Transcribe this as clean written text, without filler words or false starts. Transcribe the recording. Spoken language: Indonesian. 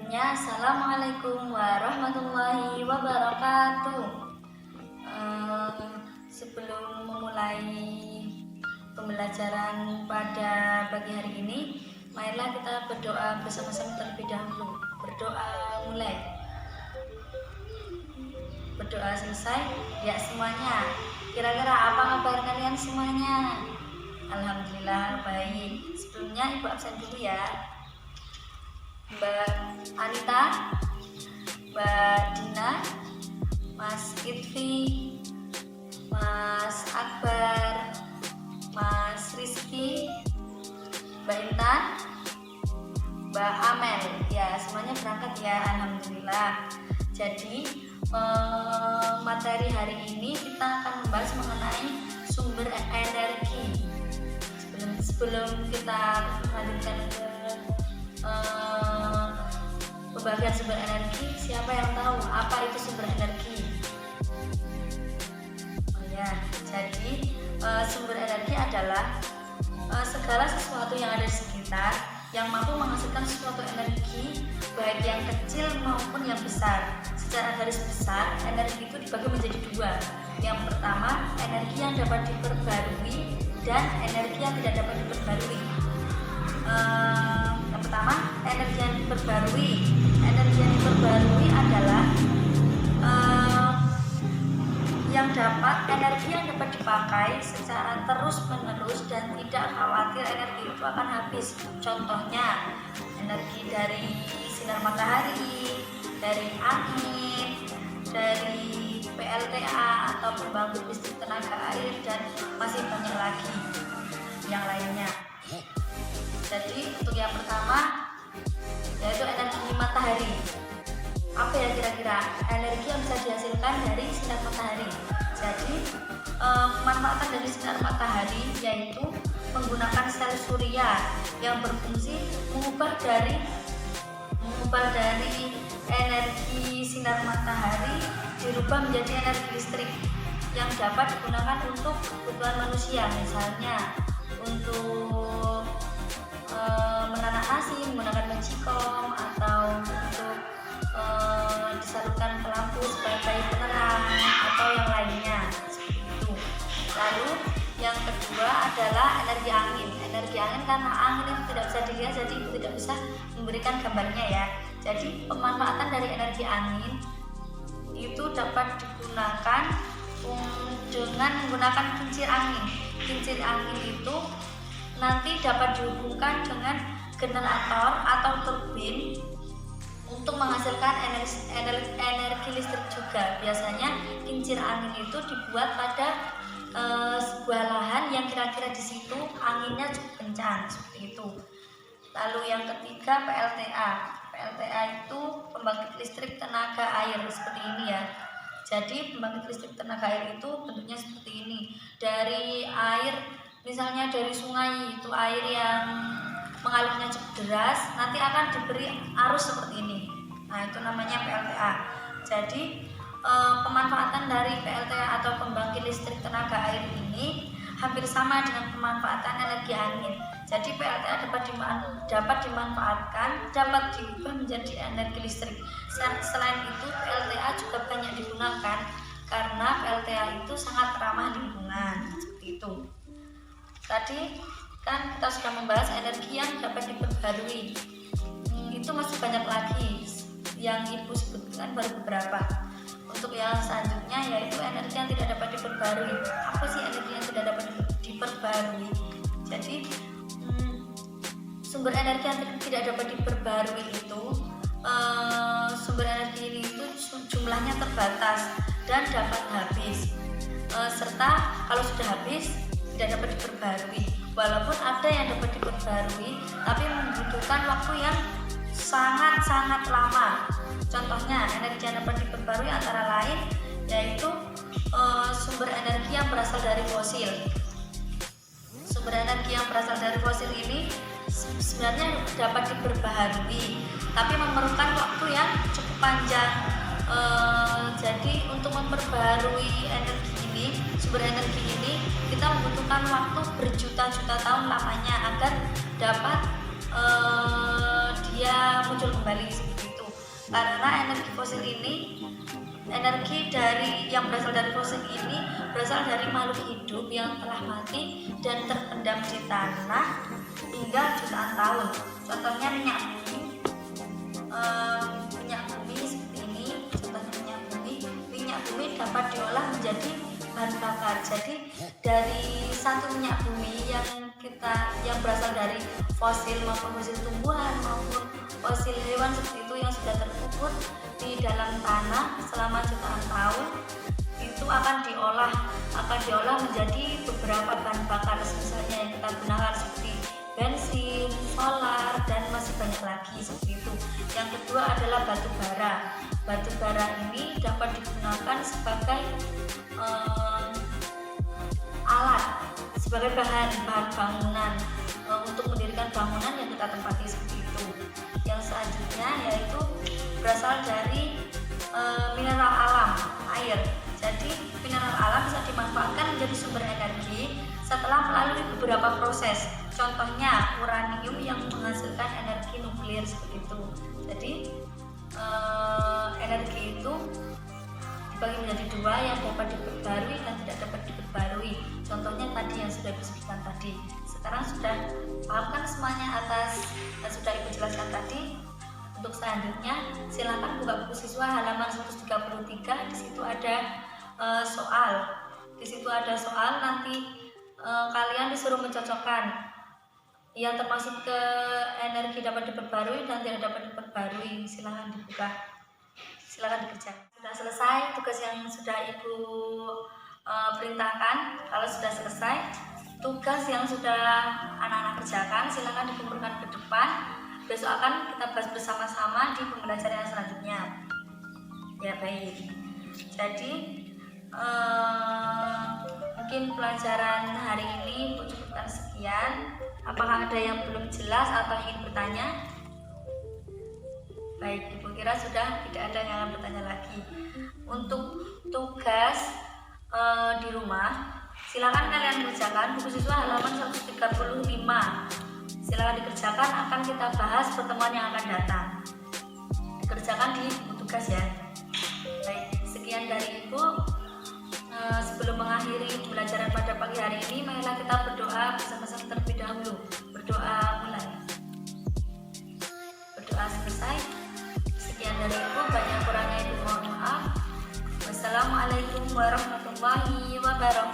Ya, Assalamualaikum warahmatullahi wabarakatuh. Sebelum memulai pembelajaran pada pagi hari ini, marilah kita berdoa bersama-sama terlebih dahulu. Berdoa mulai. Berdoa selesai, ya semuanya. Kira-kira apa kabar kalian semuanya? Alhamdulillah baik. Sebelumnya Ibu absen dulu ya. Mbak Anita, Mbak Dina, Mas Kitfi, Mas Akbar, Mas Rizky, Mbak Intan, Mbak Amel. Ya, semuanya berangkat ya, alhamdulillah. Jadi materi hari ini kita akan membahas mengenai sumber energi. Sebelum kita lanjutkan ke pembagian sumber energi, siapa yang tahu apa itu sumber energi? Oh ya, jadi sumber energi adalah segala sesuatu yang ada di sekitar yang mampu menghasilkan suatu energi, baik yang kecil maupun yang besar. Secara garis besar, energi itu dibagi menjadi dua. Yang pertama, energi yang dapat diperbarui dan energi yang tidak dapat diperbarui. Yang pertama, energi yang diperbarui. Energi yang diperbarui adalah energi yang dapat dipakai secara terus-menerus dan tidak khawatir energi itu akan habis. Contohnya, energi dari sinar matahari, dari angin, dari PLTA atau pembangkit listrik tenaga air, dan masih banyak lagi yang lainnya. Jadi untuk yang pertama yaitu energi matahari. Apa ya kira-kira energi yang bisa dihasilkan dari sinar matahari? Jadi pemanfaatan dari sinar matahari yaitu menggunakan sel surya yang berfungsi mengubah dari energi sinar matahari dirubah menjadi energi listrik yang dapat digunakan untuk kebutuhan manusia, misalnya untuk menanam nasi menggunakan magicom, atau untuk disalurkan ke lampu sebagai penerang atau yang lainnya seperti itu. Lalu yang kedua adalah energi angin. Energi angin karena angin itu tidak bisa dilihat, jadi ibu tidak bisa memberikan gambarnya ya. Jadi pemanfaatan dari energi angin itu dapat digunakan dengan menggunakan kincir angin. Kincir angin itu nanti dapat dihubungkan dengan generator atau turbin untuk menghasilkan energi listrik juga. Biasanya kincir angin itu dibuat pada sebuah lahan yang kira-kira di situ anginnya cukup kencang seperti itu. Lalu yang ketiga PLTA. PLTA itu pembangkit listrik tenaga air seperti ini ya. Jadi pembangkit listrik tenaga air itu bentuknya seperti ini. Dari air, misalnya dari sungai, itu air yang mengalirnya cukup deras, nanti akan diberi arus seperti ini. Nah, itu namanya PLTA. Jadi pemanfaatan dari PLTA atau pembangkit listrik tenaga air ini hampir sama dengan pemanfaatan energi angin. Jadi PLTA dapat dimanfaatkan, dapat diubah menjadi energi listrik. Selain itu, PLTA juga banyak digunakan karena PLTA itu sangat ramah lingkungan seperti itu. Tadi kan kita sudah membahas energi yang dapat diperbarui. Itu masih banyak lagi yang ibu sebutkan baru beberapa. Untuk yang selanjutnya yaitu energi yang tidak dapat diperbarui. Apa sih energi yang tidak dapat diperbarui? Jadi sumber energi yang tidak dapat diperbarui itu sumber energi ini itu jumlahnya terbatas dan dapat habis. Serta kalau sudah habis tidak dapat diperbarui. Walaupun ada yang dapat diperbarui, tapi membutuhkan waktu yang sangat-sangat lama. Contohnya, energi yang dapat diperbarui antara lain yaitu sumber energi yang berasal dari fosil. Sumber energi yang berasal dari fosil ini sebenarnya dapat diperbaharui, tapi memerlukan waktu yang cukup panjang. Jadi untuk memperbaharui sumber energi ini kita membutuhkan waktu berjuta-juta tahun lamanya agar dapat dia muncul kembali seperti itu. karena energi fosil ini, energi yang berasal dari fosil ini berasal dari makhluk hidup yang telah mati dan terpendam di tanah hingga jutaan tahun. Contohnya minyak bumi, seperti ini. Contohnya minyak bumi dapat diolah menjadi bahan bakar. Jadi dari satu minyak bumi yang berasal dari fosil maupun fosil tumbuhan maupun fosil hewan seperti itu yang sudah terkubur di dalam tanah selama jutaan tahun, itu akan diolah menjadi beberapa bahan bakar misalnya yang kita gunakan seperti bensin, solar, dan masih banyak lagi seperti itu. Yang kedua adalah batu bara. Batu bara ini dapat digunakan sebagai alat, sebagai bahan bangunan, untuk mendirikan bangunan yang kita tempati seperti itu. Yang selanjutnya yaitu berasal dari mineral alam, air. Jadi mineral alam bisa dimanfaatkan menjadi sumber energi setelah melalui beberapa proses. Contohnya uranium yang menghasilkan energi nuklir seperti itu. Jadi energi itu dibagi menjadi dua, yang dapat diperbarui dan tidak dapat diperbarui. Contohnya tadi yang sudah disebutkan tadi. Sekarang sudah paham kan semuanya atas yang sudah Ibu jelaskan tadi? Untuk selanjutnya silakan buka buku siswa halaman 133. Di situ ada soal. Di situ ada soal, nanti kalian disuruh mencocokkan yang termasuk ke energi dapat diperbarui dan tidak dapat diperbarui. Silakan dibuka, silakan dikerjakan. Sudah selesai tugas yang sudah Ibu perintahkan. Kalau sudah selesai tugas yang sudah anak-anak kerjakan, silakan dikumpulkan ke depan. Besok akan kita bahas bersama-sama di pembelajaran yang selanjutnya. Ya baik. Jadi mungkin pelajaran hari ini Ibu cukupkan sekian. Apakah ada yang belum jelas atau ingin bertanya? Baik, Ibu kira sudah tidak ada yang akan bertanya lagi. Untuk tugas di rumah, silakan kalian kerjakan buku siswa halaman 135. Silakan dikerjakan, akan kita bahas pertemuan yang akan datang. Dikerjakan di buku tugas ya. Baik, sekian dari Ibu. Sebelum mengakhiri pembelajaran pada pagi hari ini, marilah kita berdoa bersama-sama terlebih dahulu. Berdoa mulai. Berdoa selesai. Sekian dari Ibu, banyak kurangnya Ibu mohon maaf. Wassalamualaikum warahmatullahi wabarakatuh.